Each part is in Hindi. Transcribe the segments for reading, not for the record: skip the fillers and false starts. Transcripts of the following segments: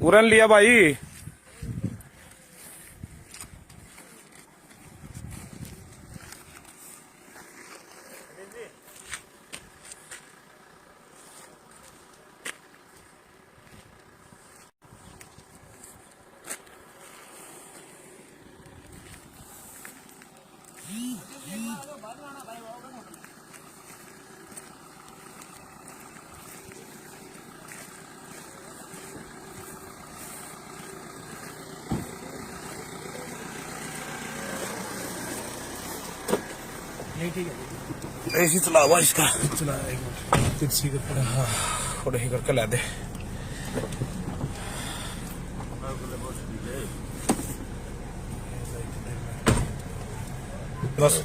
उड़न लिया भाई। ठीक है ऐसी चला हुआ इसका। चला एक मिनट तिरछी करके हाँ थोड़े ही करके ला दे। बस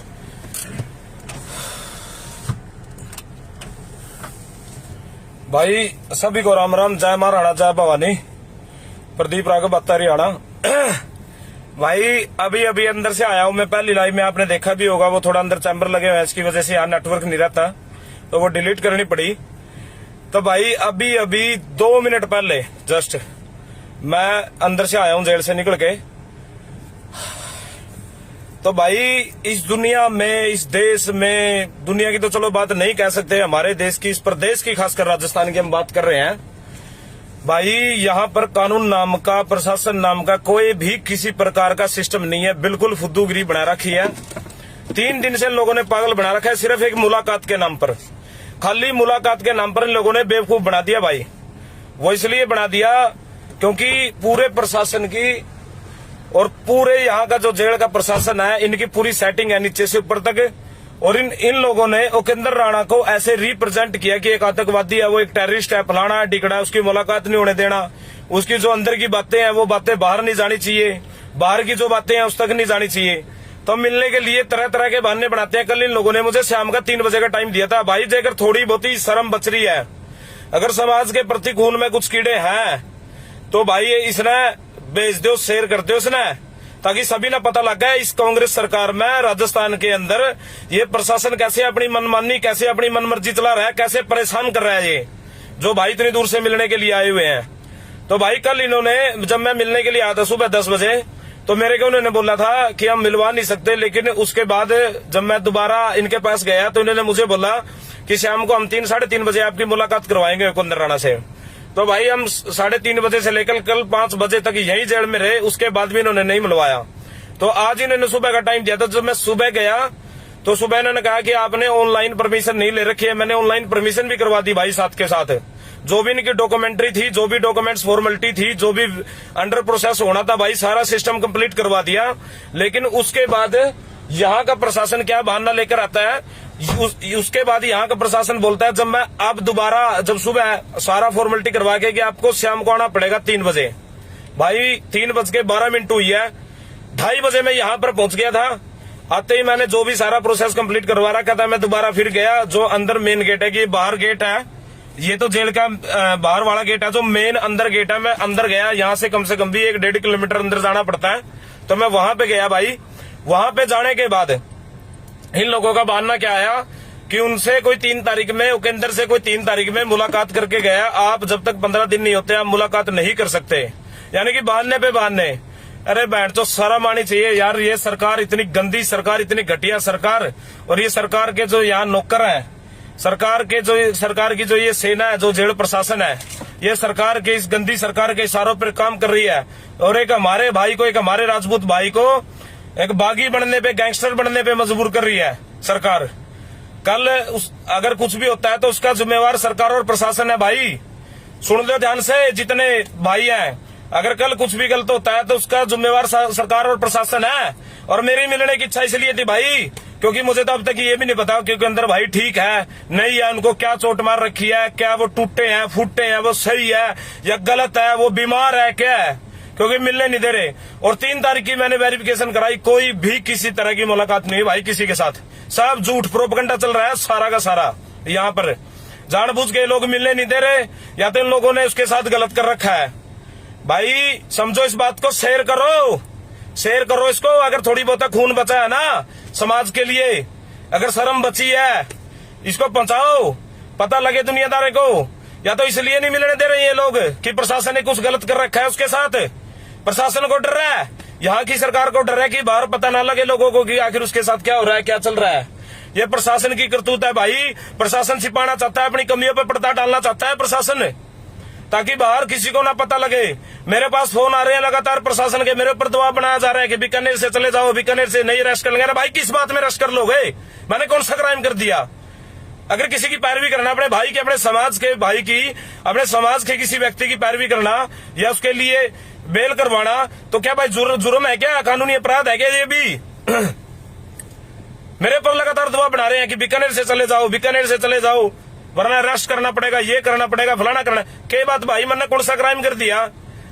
भाई सभी को राम राम। जय महाराणा जय भवानी। प्रदीप राघव बत्ता हरियाणा। भाई अभी अभी अंदर से आया हूं मैं। पहली लाइव में आपने देखा भी होगा, वो थोड़ा अंदर चैम्बर लगे हुए हैं, इसकी वजह से यहाँ नेटवर्क नहीं रहता तो वो डिलीट करनी पड़ी। तो भाई अभी अभी 2 मिनट पहले जस्ट मैं अंदर से आया हूं जेल से निकल के। तो भाई इस दुनिया में, इस देश में, दुनिया की तो चलो बात नहीं कह सकते, हमारे देश की, इस प्रदेश की, खासकर राजस्थान की हम बात कर रहे हैं। भाई यहाँ पर कानून नाम का, प्रशासन नाम का कोई भी किसी प्रकार का सिस्टम नहीं है। बिल्कुल फुद्दूगिरी बना रखी है। 3 दिन से लोगों ने पागल बना रखा है सिर्फ एक मुलाकात के नाम पर। खाली मुलाकात के नाम पर इन लोगों ने बेवकूफ बना दिया भाई। वो इसलिए बना दिया क्योंकि पूरे प्रशासन की और पूरे यहाँ का जो जेल का प्रशासन है, इनकी पूरी सेटिंग है नीचे से ऊपर तक। और इन लोगों ने उपेंद्र राणा को ऐसे रिप्रेजेंट किया कि एक आतंकवादी है, वो एक टेररिस्ट है, फलाना है, टिकड़ा है, उसकी मुलाकात नहीं होने देना, उसकी जो अंदर की बातें हैं वो बातें बाहर नहीं जानी चाहिए, बाहर की जो बातें हैं उस तक नहीं जानी चाहिए। तो मिलने के लिए तरह तरह के बहाने बनाते हैं। कल इन लोगों ने मुझे शाम का 3 बजे का टाइम दिया था। भाई जेकर थोड़ी बहुत ही शर्म बच रही है, अगर समाज के प्रति खून में कुछ कीड़े हैं तो भाई इसने भेज दो, शेयर कर दो इसने, ताकि सभी ने पता लग गया इस कांग्रेस सरकार में, राजस्थान के अंदर ये प्रशासन कैसे अपनी मनमानी, कैसे अपनी मनमर्जी चला रहा है, कैसे परेशान कर रहा है ये जो भाई इतनी दूर से मिलने के लिए आए हुए हैं। तो भाई कल इन्होंने, जब मैं मिलने के लिए आया था सुबह 10 बजे, तो मेरे को उन्होंने बोला था कि हम मिलवा नहीं सकते। लेकिन उसके बाद जब मैं दोबारा इनके पास गया तो इन्होंने मुझे बोला कि शाम को हम 3-3:30 बजे आपकी मुलाकात करवाएंगे उपेंद्र राणा से। तो भाई हम 3:30 बजे से लेकर कल 5 बजे तक यही जेल में रहे, उसके बाद भी इन्होंने नहीं मिलवाया। तो आज इन्होंने सुबह का टाइम दिया था। जब मैं सुबह गया तो सुबह इन्होंने कहा कि आपने ऑनलाइन परमिशन नहीं ले रखी है। मैंने ऑनलाइन परमिशन भी करवा दी भाई साथ के साथ। जो भी इनकी डॉक्यूमेंट्री थी, जो भी डॉक्यूमेंट्स फॉर्मेलिटी थी, जो भी अंडर प्रोसेस होना था भाई, सारा सिस्टम कंप्लीट करवा दिया। लेकिन उसके बाद यहाँ का प्रशासन क्या बहाना लेकर आता है, उसके बाद यहाँ का प्रशासन बोलता है, जब मैं अब दोबारा, जब सुबह सारा फॉर्मेलिटी करवा के कि आपको शाम को आना पड़ेगा 3 बजे। भाई 3:12 हुई है। 2:30 बजे मैं यहाँ पर पहुंच गया था। आते ही मैंने जो भी सारा प्रोसेस कंप्लीट करवा रखा था, मैं दोबारा फिर गया। जो अंदर मेन गेट है, कि बाहर गेट है, ये तो जेल का बाहर वाला गेट है, जो मेन अंदर गेट है, मैं अंदर गया। यहाँ से कम भी 1-1.5 किलोमीटर अंदर जाना पड़ता है। तो मैं वहां पे गया भाई। वहां पे जाने के बाद इन लोगों का बहाना क्या आया कि उनसे कोई 3 तारीख में, उपेंद्र से कोई 3 तारीख में मुलाकात करके गया। आप जब तक 15 दिन नहीं होते आप मुलाकात नहीं कर सकते। यानी कि बहाने पे बहाने। अरे बहन तो शर्म आनी चाहिए यार। ये सरकार इतनी गंदी सरकार, इतनी घटिया सरकार, और ये सरकार के जो यहाँ नौकर हैं, सरकार की जो ये सेना है, जो जेल प्रशासन है, ये सरकार के, इस गंदी सरकार के इशारों पर काम कर रही है। और एक हमारे भाई को, एक हमारे राजपूत भाई को एक बागी बनने पे, गैंगस्टर बनने पे मजबूर कर रही है सरकार। कल अगर कुछ भी होता है तो उसका जिम्मेवार सरकार और प्रशासन है भाई। सुन लो ध्यान से जितने भाई हैं, अगर कल कुछ भी गलत होता है तो उसका जिम्मेवार सरकार और प्रशासन है। और मेरी मिलने की इच्छा इसलिए थी भाई, क्योंकि मुझे तो अब तक ये भी नहीं पता क्योंकि अंदर भाई ठीक है नहीं है, उनको क्या चोट मार रखी है, क्या वो टूटे हैं, फूटे हैं, वो सही है या गलत है, वो बीमार है, क्या है, क्योंकि मिलने नहीं दे रहे। और 3 तारीख की मैंने वेरिफिकेशन कराई, कोई भी किसी तरह की मुलाकात नहीं भाई किसी के साथ। सब झूठ प्रोपेगेंडा चल रहा है सारा का सारा। यहाँ पर जानबूझ के लोग मिलने नहीं दे रहे, या तो इन लोगों ने उसके साथ गलत कर रखा है। भाई समझो इस बात को, शेयर करो, शेयर करो इसको। अगर थोड़ी बहुत खून बचा है ना समाज के लिए, अगर शर्म बची है, इसको पहुंचाओ, पता लगे दुनियादार को। या तो इसलिए नहीं मिलने दे रहे ये लोग कि प्रशासन ने कुछ गलत कर रखा है उसके साथ। प्रशासन को डर रहा है, यहाँ की सरकार को डर है कि बाहर पता ना लगे लोगों को कि आखिर उसके साथ क्या हो रहा है, क्या चल रहा है। ये प्रशासन की करतूत है भाई। प्रशासन छिपाना चाहता है, अपनी कमियों पर पर्दा डालना चाहता है प्रशासन, ताकि बाहर किसी को ना पता लगे। मेरे पास फोन आ रहे हैं लगातार प्रशासन के, मेरे ऊपर दबाव बनाया जा रहा है कि बीकानेर से चले जाओ, बीकानेर से नहीं अरेस्ट कर लेंगे। भाई किस बात में अरेस्ट कर लोगे? मैंने कौन सा क्राइम कर दिया? अगर किसी की पैरवी करना, अपने भाई की, अपने समाज के भाई की, अपने समाज के किसी व्यक्ति की पैरवी करना या उसके लिए बेल करवाना, तो क्या भाई जुर्म है क्या? कानूनी अपराध है क्या ये भी? मेरे ऊपर लगातार दबाव बना रहे हैं कि बीकानेर से चले जाओ, बीकानेर से चले जाओ, वरना अरेस्ट करना पड़ेगा, ये करना पड़ेगा, फलाना करना। के बात भाई मैंने कौन सा क्राइम कर दिया?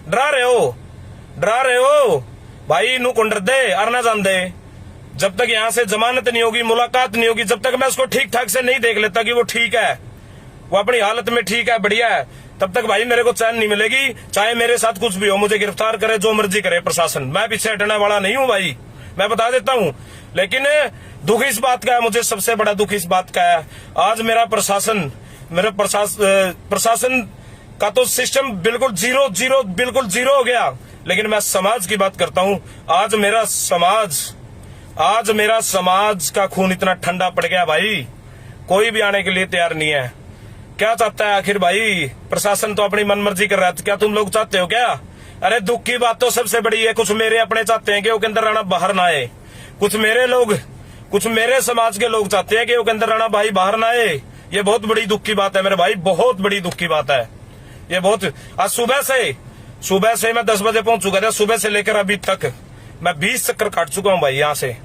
डरा रहे हो भाई। नू कौन डर दे और ना जान दे। जब तक यहाँ से जमानत नहीं होगी, मुलाकात नहीं होगी, जब तक मैं उसको ठीक ठाक से नहीं देख लेता कि वो ठीक है, वो अपनी हालत में ठीक है, बढ़िया है, तब तक भाई मेरे को चैन नहीं मिलेगी। चाहे मेरे साथ कुछ भी हो, मुझे गिरफ्तार करे, जो मर्जी करे प्रशासन, मैं पीछे हटने वाला नहीं हूँ भाई, मैं बता देता हूँ। लेकिन दुख इस बात का है, मुझे सबसे बड़ा दुख इस बात का है, आज मेरा प्रशासन का तो सिस्टम बिल्कुल जीरो हो गया। लेकिन मैं समाज की बात करता हूँ। आज मेरा समाज का खून इतना ठंडा पड़ गया भाई, कोई भी आने के लिए तैयार नहीं है। क्या चाहता है आखिर भाई? प्रशासन तो अपनी मनमर्जी कर रहा है, क्या तुम लोग चाहते हो क्या? अरे दुख की बात तो सबसे बड़ी है, कुछ मेरे अपने चाहते हैं कि वो के अंदर राणा बाहर ना आए, कुछ मेरे समाज के लोग चाहते हैं कि वो के अंदर राणा भाई बाहर ना आए। ये बहुत बड़ी दुख की बात है मेरे भाई, बहुत बड़ी दुख की बात है ये। बहुत आज सुबह से मैं 10 बजे पहुंच चुका था, सुबह से लेकर अभी तक मैं 20 चक्कर काट चुका हूं भाई। यहाँ से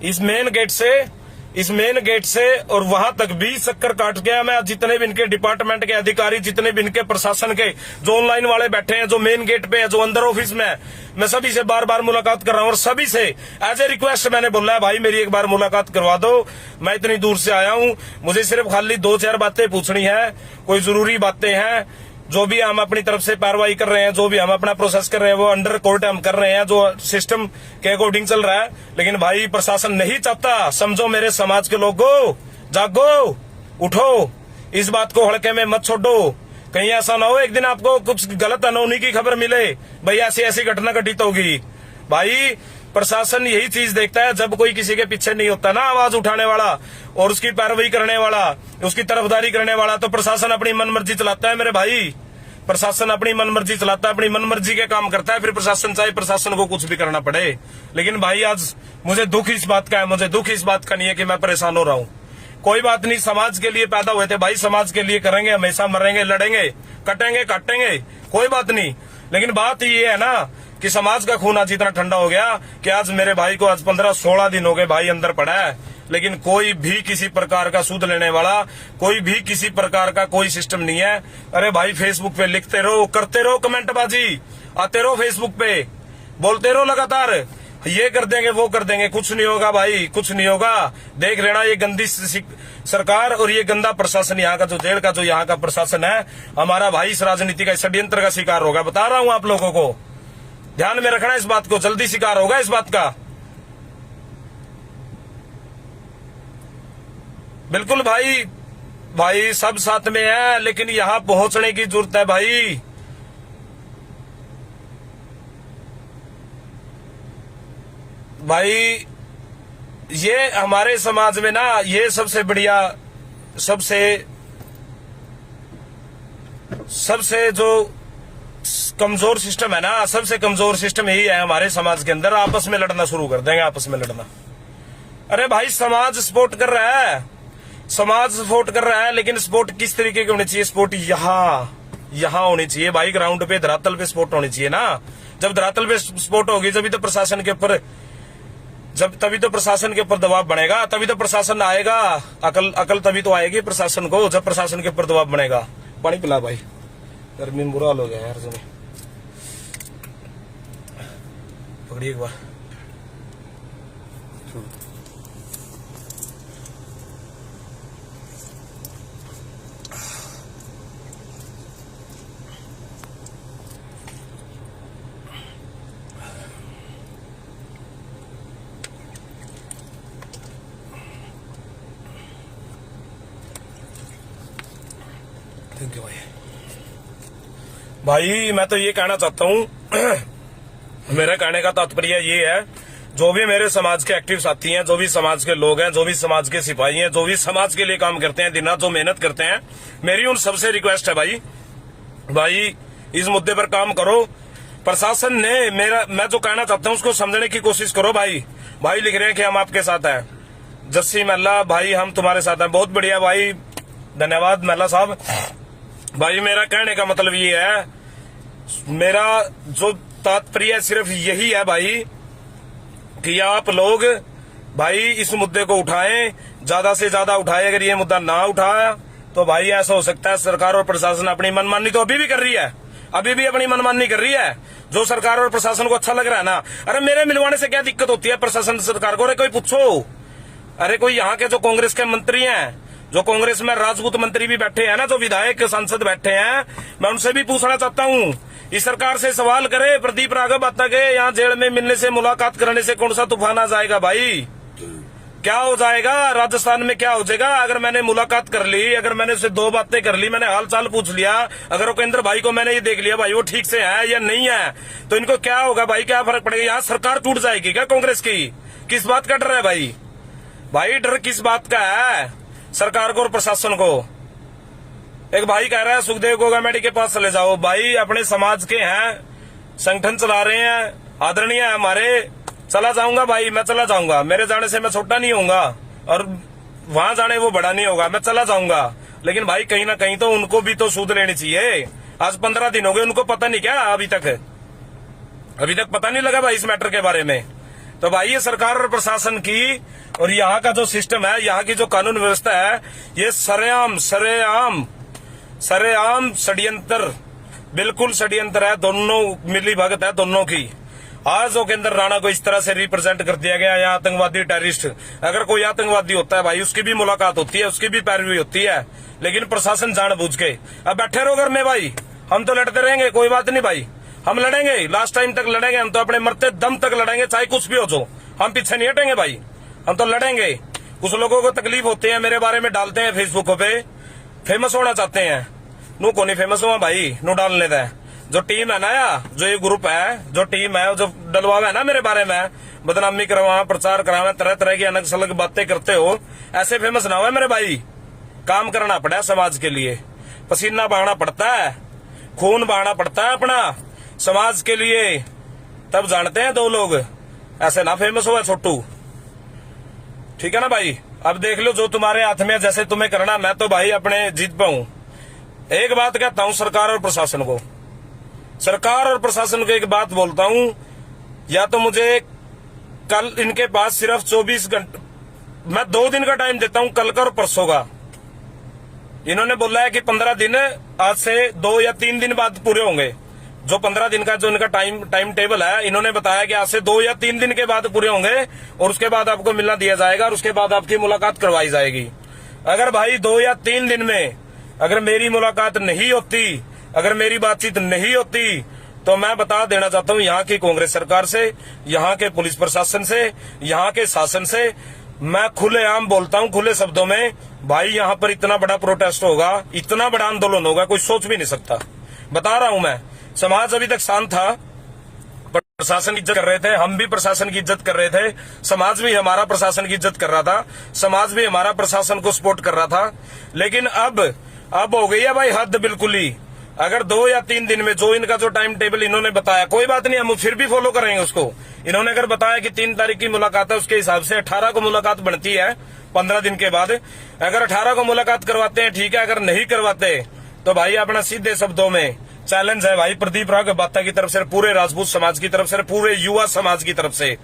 इस मेन गेट से और वहां तक 20 चक्कर काट गया मैं। जितने भी इनके डिपार्टमेंट के अधिकारी, जितने भी इनके प्रशासन के जो ऑनलाइन वाले बैठे हैं, जो मेन गेट पे है, जो अंदर ऑफिस में है, मैं सभी से बार बार मुलाकात कर रहा हूं। और सभी से एज ए रिक्वेस्ट मैंने बोला है, भाई मेरी एक बार मुलाकात करवा दो, मैं इतनी दूर से आया हूं, मुझे सिर्फ खाली 2-4 बातें पूछनी है, कोई जरूरी बातें हैं। जो भी हम अपनी तरफ से कार्रवाई कर रहे हैं, जो भी हम अपना प्रोसेस कर रहे हैं, वो अंडर कोर्ट हम कर रहे हैं, जो सिस्टम के अकॉर्डिंग चल रहा है। लेकिन भाई प्रशासन नहीं चाहता। समझो मेरे समाज के लोगों, जागो, उठो, इस बात को हल्के में मत छोड़ो। कहीं ऐसा ना हो एक दिन आपको कुछ गलत अनहोनी की खबर मिले, भाई ऐसी घटना घटित होगी। भाई प्रशासन यही चीज देखता है, जब कोई किसी के पीछे नहीं होता ना आवाज उठाने वाला और उसकी पैरवी करने वाला, उसकी तरफदारी करने वाला, तो प्रशासन अपनी मनमर्जी चलाता है मेरे भाई। प्रशासन अपनी मनमर्जी चलाता है, अपनी मनमर्जी के काम करता है, फिर प्रशासन चाहे प्रशासन को कुछ भी करना पड़े। लेकिन भाई आज मुझे दुख इस बात का है, मुझे दुख इस बात का नहीं है कि मैं परेशान हो रहा हूँ। कोई बात नहीं, समाज के लिए पैदा हुए थे भाई, समाज के लिए करेंगे, हमेशा मरेंगे, लड़ेंगे, कटेंगे, काटेंगे, कोई बात नहीं। लेकिन बात ये है ना कि समाज का खून आज इतना ठंडा हो गया कि आज मेरे भाई को आज 15-16 दिन हो गए भाई अंदर पड़ा है। लेकिन कोई भी किसी प्रकार का सूद लेने वाला, कोई भी किसी प्रकार का कोई सिस्टम नहीं है। अरे भाई फेसबुक पे लिखते रहो, करते रहो कमेंटबाजी, आते रहो फेसबुक पे, बोलते रहो लगातार, ये कर देंगे, वो कर देंगे, कुछ नहीं होगा भाई, कुछ नहीं होगा। देख लेना ये गंदी सरकार और ये गंदा प्रशासन, यहाँ का जो जेल का जो यहाँ का प्रशासन है, हमारा भाई इस राजनीति का षड्यंत्र का शिकार होगा। बता रहा हूँ आप लोगों को, ध्यान में रखना इस बात को, जल्दी शिकार होगा इस बात का। बिल्कुल भाई सब साथ में है, लेकिन यहां पहुंचने की जरूरत है भाई। भाई ये हमारे समाज में ना, ये सबसे बढ़िया, सबसे जो कमजोर सिस्टम है ना, सबसे कमजोर सिस्टम यही है हमारे समाज के अंदर। आपस में लड़ना शुरू कर देंगे, आपस में लड़ना। अरे भाई समाज सपोर्ट कर रहा है, समाज सपोर्ट कर रहा है, लेकिन सपोर्ट किस तरीके की होनी चाहिए? सपोर्ट यहाँ होनी चाहिए भाई, ग्राउंड पे, धरातल पे सपोर्ट होनी चाहिए ना। जब धरातल पे सपोर्ट होगी तभी तो प्रशासन के ऊपर दबाव बनेगा, तभी तो प्रशासन आएगा। अकल तभी तो आएगी प्रशासन को, जब प्रशासन के ऊपर दबाव बनेगा। पानी पिला भाई, गर्मी में बुरा हाल हो गया यार। सुनिए, पकड़िए एक बार। थैंक यू भाई। भाई मैं तो ये कहना चाहता हूँ मेरा कहने का तात्पर्य ये है, जो भी मेरे समाज के एक्टिव साथी हैं, जो भी समाज के लोग हैं, जो भी समाज के सिपाही हैं, जो भी समाज के लिए काम करते हैं, दिन रात जो मेहनत करते हैं, मेरी उन सबसे रिक्वेस्ट है भाई इस मुद्दे पर काम करो। प्रशासन ने मैं जो कहना चाहता हूँ उसको समझने की कोशिश करो। भाई लिख रहे हैं कि हम आपके साथ हैं। जस्सी महला भाई हम तुम्हारे साथ हैं। बहुत बढ़िया भाई, धन्यवाद महला साहब। भाई मेरा कहने का मतलब ये है, मेरा जो तात्पर्य सिर्फ यही है भाई कि आप लोग भाई इस मुद्दे को उठाएं, ज्यादा से ज्यादा उठाएं। अगर ये मुद्दा ना उठाया तो भाई ऐसा हो सकता है सरकार और प्रशासन अपनी मनमानी तो अभी भी कर रही है, अभी भी अपनी मनमानी कर रही है। जो सरकार और प्रशासन को अच्छा लग रहा है ना, अरे मेरे मिलवाने से क्या दिक्कत होती है प्रशासन सरकार को? अरे कोई पूछो, अरे कोई यहाँ के जो कांग्रेस के मंत्री हैं, जो कांग्रेस में राजपूत मंत्री भी बैठे हैं ना, जो विधायक सांसद बैठे हैं, मैं उनसे भी पूछना चाहता हूँ, इस सरकार से सवाल करे। प्रदीप राघव बाता के यहाँ जेल में मिलने से, मुलाकात करने से कौन सा तूफान आ जाएगा भाई? क्या हो जाएगा राजस्थान में? क्या हो जाएगा? अगर मैंने मुलाकात कर ली, अगर मैंने उससे दो बातें कर ली, मैंने हाल चाल पूछ लिया, अगर उपेंद्र भाई को मैंने ये देख लिया भाई वो ठीक से है या नहीं है, तो इनको क्या होगा भाई? क्या फर्क पड़ेगा? यहाँ सरकार टूट जाएगी क्या कांग्रेस की? किस बात का डर है भाई डर किस बात का है सरकार को और प्रशासन को? एक भाई कह रहा है सुखदेव गोगामेडी के पास चले जाओ। भाई अपने समाज के हैं, संगठन चला रहे हैं, आदरणीय है हमारे, चला जाऊंगा भाई, मैं चला जाऊंगा। मेरे जाने से मैं छोटा नहीं होऊंगा और वहां जाने वो बड़ा नहीं होगा, मैं चला जाऊंगा। लेकिन भाई कहीं ना कहीं तो उनको भी तो सूद लेनी चाहिए। आज 15 दिन हो गए, उनको पता नहीं क्या अभी तक पता नहीं लगा भाई इस मैटर के बारे में। तो भाई ये सरकार और प्रशासन की और यहाँ का जो सिस्टम है, यहाँ की जो कानून व्यवस्था है, ये सरेआम षड्यंत्र, बिल्कुल षड्यंत्र है। दोनों मिली भगत है दोनों की। आज जोगेंद्र राणा को इस तरह से रिप्रेजेंट कर दिया गया, यहाँ आतंकवादी टेररिस्ट। अगर कोई आतंकवादी होता है भाई उसकी भी मुलाकात होती है, उसकी भी पैरवी होती है, लेकिन प्रशासन जानबूझ के अब बैठे रहो घर में। भाई हम तो लड़ते रहेंगे, कोई बात नहीं भाई, हम लड़ेंगे, लास्ट टाइम तक लड़ेंगे। हम तो अपने मरते दम तक लड़ेंगे, चाहे कुछ भी हो जो, हम पीछे नहीं हटेंगे भाई, हम तो लड़ेंगे। कुछ लोगों को तकलीफ होती है, मेरे बारे में डालते हैं फेसबुक पे, फेमस होना चाहते हैं। नू को नहीं फेमस हुआ भाई, नू डालने दे। जो टीम है ना, या जो ये ग्रुप है, जो टीम है, जो डलवावे है ना मेरे बारे में, बदनामी करवा, प्रचार करावे, तरह तरह की अलग अलग बातें करते हो, ऐसे फेमस ना हो मेरे भाई। काम करना पड़ा है समाज के लिए, पसीना बहाना पड़ता है, खून बहाना पड़ता है अपना समाज के लिए, तब जानते हैं दो लोग। ऐसे ना फेमस हुआ छोटू, ठीक है ना भाई? अब देख लो जो तुम्हारे हाथ में, जैसे तुम्हें करना, मैं तो भाई अपने जीत पे हूं। एक बात कहता हूं सरकार और प्रशासन को, एक बात बोलता हूं, या तो मुझे कल इनके पास सिर्फ 24 घंटे, मैं 2 दिन का टाइम देता हूं, कल का और परसों का। इन्होंने बोला है कि 15 दिन आज से 2 या 3 दिन बाद पूरे होंगे। जो 15 दिन का जो इनका टाइम टेबल है, इन्होंने बताया कि आज से 2 या 3 दिन के बाद पूरे होंगे और उसके बाद आपको मिलना दिया जाएगा और उसके बाद आपकी मुलाकात करवाई जाएगी। अगर भाई 2 या 3 दिन में अगर मेरी मुलाकात नहीं होती, अगर मेरी बातचीत नहीं होती, तो मैं बता देना चाहता हूं यहाँ की कांग्रेस सरकार से, यहाँ के पुलिस प्रशासन से, यहाँ के शासन से, मैं खुलेआम बोलता हूं, खुले शब्दों में, भाई यहाँ पर इतना बड़ा प्रोटेस्ट होगा, इतना बड़ा आंदोलन होगा, कोई सोच भी नहीं सकता। बता रहा हूं मैं, समाज अभी तक शांत था, प्रशासन की इज्जत कर रहे थे, हम भी प्रशासन की इज्जत कर रहे थे, समाज भी हमारा प्रशासन की इज्जत कर रहा था, समाज भी हमारा प्रशासन को सपोर्ट कर रहा था। लेकिन अब हो गई है भाई हद बिल्कुल ही। अगर 2 या 3 दिन में जो इनका जो टाइम टेबल इन्होंने बताया, कोई बात नहीं, हम फिर भी फॉलो करेंगे उसको। इन्होंने अगर बताया कि 3 तारीख की मुलाकात है, उसके हिसाब से 18 को मुलाकात बनती है 15 दिन के बाद। अगर 18 को मुलाकात करवाते हैं ठीक है, अगर नहीं करवाते तो भाई अपना सीधे शब्दों में चैलेंज है भाई प्रदीप राघव बाता की तरफ से, पूरे राजपूत समाज की तरफ से, पूरे युवा समाज की तरफ से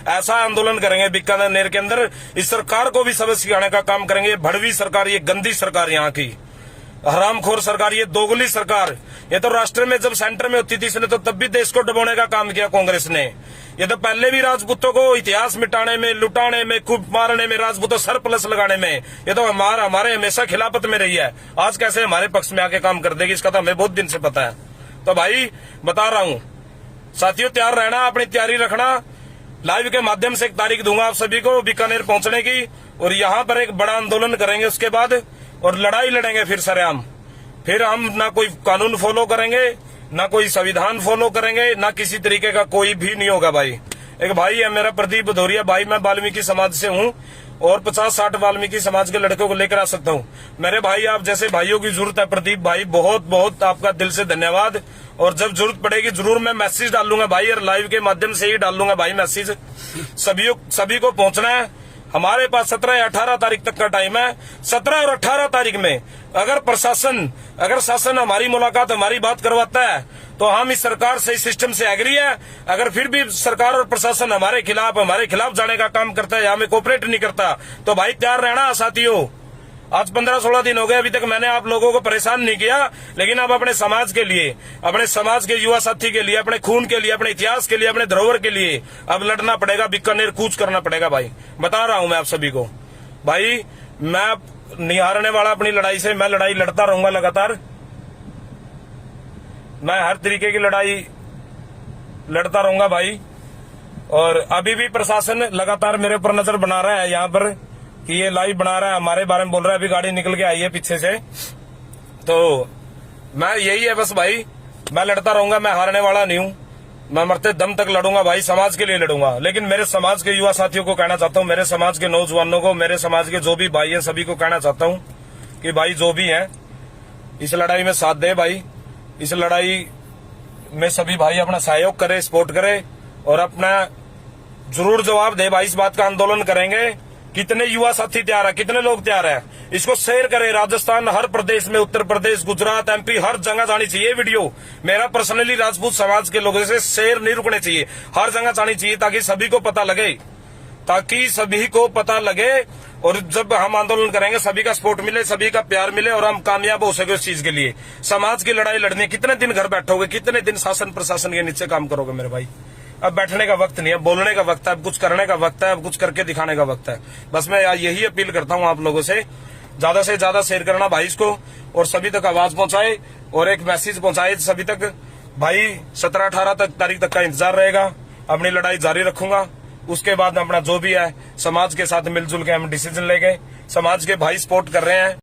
ऐसा आंदोलन करेंगे बीकानेर के अंदर। इस सरकार को भी सबक सिखाने का काम करेंगे। भड़वी सरकार, ये गंदी सरकार, यहाँ की हरामखोर सरकार, ये दोगली सरकार, ये तो राष्ट्र में जब सेंटर में होती थी इसने तो तब भी देश को डुबोने का काम किया कांग्रेस ने। ये तो पहले भी राजपूतों को इतिहास मिटाने में, लुटाने में, खूब मारने में, राजपूतों सर प्लस लगाने में, ये तो हमारे हमेशा खिलाफत में रही है। आज कैसे हमारे पक्ष में आके काम कर देगी, इसका तो हमें बहुत दिन से पता है। तो भाई बता रहा हूं साथियों, तैयार रहना, अपनी तैयारी रखना। लाइव के माध्यम से 1 तारीख दूंगा आप सभी को बीकानेर पहुंचने की, और यहाँ पर एक बड़ा आंदोलन करेंगे उसके बाद, और लड़ाई लड़ेंगे फिर सरेआम। फिर हम ना कोई कानून फॉलो करेंगे, ना कोई संविधान फॉलो करेंगे, ना किसी तरीके का कोई भी नहीं होगा भाई। एक भाई है मेरा प्रदीप भदौरिया भाई, मैं वाल्मीकि समाज से हूँ और 50-60 वाल्मीकि समाज के लड़कों को लेकर आ सकता हूँ। मेरे भाई आप जैसे भाइयों की जरूरत है प्रदीप भाई, बहुत बहुत आपका दिल से धन्यवाद। और जब जरूरत पड़ेगी जरूर मैं मैसेज डालूंगा भाई, और लाइव के माध्यम से ही डालूंगा भाई मैसेज। सभी को पहुंचना है। हमारे पास 17 या 18 तारीख तक का टाइम है। 17 और 18 तारीख में अगर शासन हमारी मुलाकात, हमारी बात करवाता है तो हम इस सरकार से, इस सिस्टम से एग्री है। अगर फिर भी सरकार और प्रशासन हमारे खिलाफ जाने का काम करता है या हमें कोऑपरेट नहीं करता तो भाई तैयार रहना साथियों। आज 15-16 दिन हो गए, अभी तक मैंने आप लोगों को परेशान नहीं किया, लेकिन अब अपने समाज के लिए, अपने समाज के युवा साथी के लिए, अपने खून के लिए, अपने इतिहास के लिए, अपने धरोहर के लिए अब लड़ना पड़ेगा, बीकानेर कूच करना पड़ेगा भाई। बता रहा हूं मैं आप सभी को भाई, मैं नहीं हारने वाला अपनी लड़ाई से। मैं लड़ाई लड़ता रहूंगा लगातार, मैं हर तरीके की लड़ाई लड़ता रहूंगा भाई। और अभी भी प्रशासन लगातार मेरे ऊपर नजर बना रहा है यहाँ पर कि ये लाइव बना रहा है, हमारे बारे में बोल रहा है। अभी गाड़ी निकल के आई है पीछे से, तो मैं यही है बस भाई, मैं लड़ता रहूंगा, मैं हारने वाला नहीं हूं। मैं मरते दम तक लड़ूंगा भाई, समाज के लिए लड़ूंगा। लेकिन मेरे समाज के युवा साथियों को कहना चाहता हूं, मेरे समाज के नौजवानों को, मेरे समाज के जो भी भाई हैं सभी को कहना चाहता हूं कि भाई जो भी हैं इस लड़ाई में साथ दे भाई। इस लड़ाई में सभी भाई अपना सहयोग करे, सपोर्ट करे और अपना जरूर जवाब दे भाई। इस बात का आंदोलन करेंगे। कितने युवा साथी तैयार है, कितने लोग तैयार है, इसको शेयर करें। राजस्थान, हर प्रदेश में, उत्तर प्रदेश, गुजरात, एमपी, हर जगह जानी चाहिए वीडियो। मेरा पर्सनली राजपूत समाज के लोगों से शेयर नहीं रुकने चाहिए, हर जगह जानी चाहिए ताकि सभी को पता लगे। और जब हम आंदोलन करेंगे सभी का सपोर्ट मिले, सभी का प्यार मिले और हम कामयाब हो सके उस चीज के लिए। समाज की लड़ाई लड़नी, कितने दिन घर बैठोगे, कितने दिन शासन प्रशासन के नीचे काम करोगे मेरे भाई। अब बैठने का वक्त नहीं है, बोलने का वक्त है, अब कुछ करने का वक्त है, अब कुछ करके दिखाने का वक्त है। बस मैं यही अपील करता हूं आप लोगों से ज्यादा शेयर करना भाई इसको, और सभी तक आवाज पहुंचाए और एक मैसेज पहुंचाए सभी तक भाई। 17-18 तारीख तक का इंतजार रहेगा, अपनी लड़ाई जारी रखूंगा। उसके बाद अपना जो भी है समाज के साथ मिलजुल के हम डिसीजन लेंगे। समाज के भाई सपोर्ट कर रहे हैं।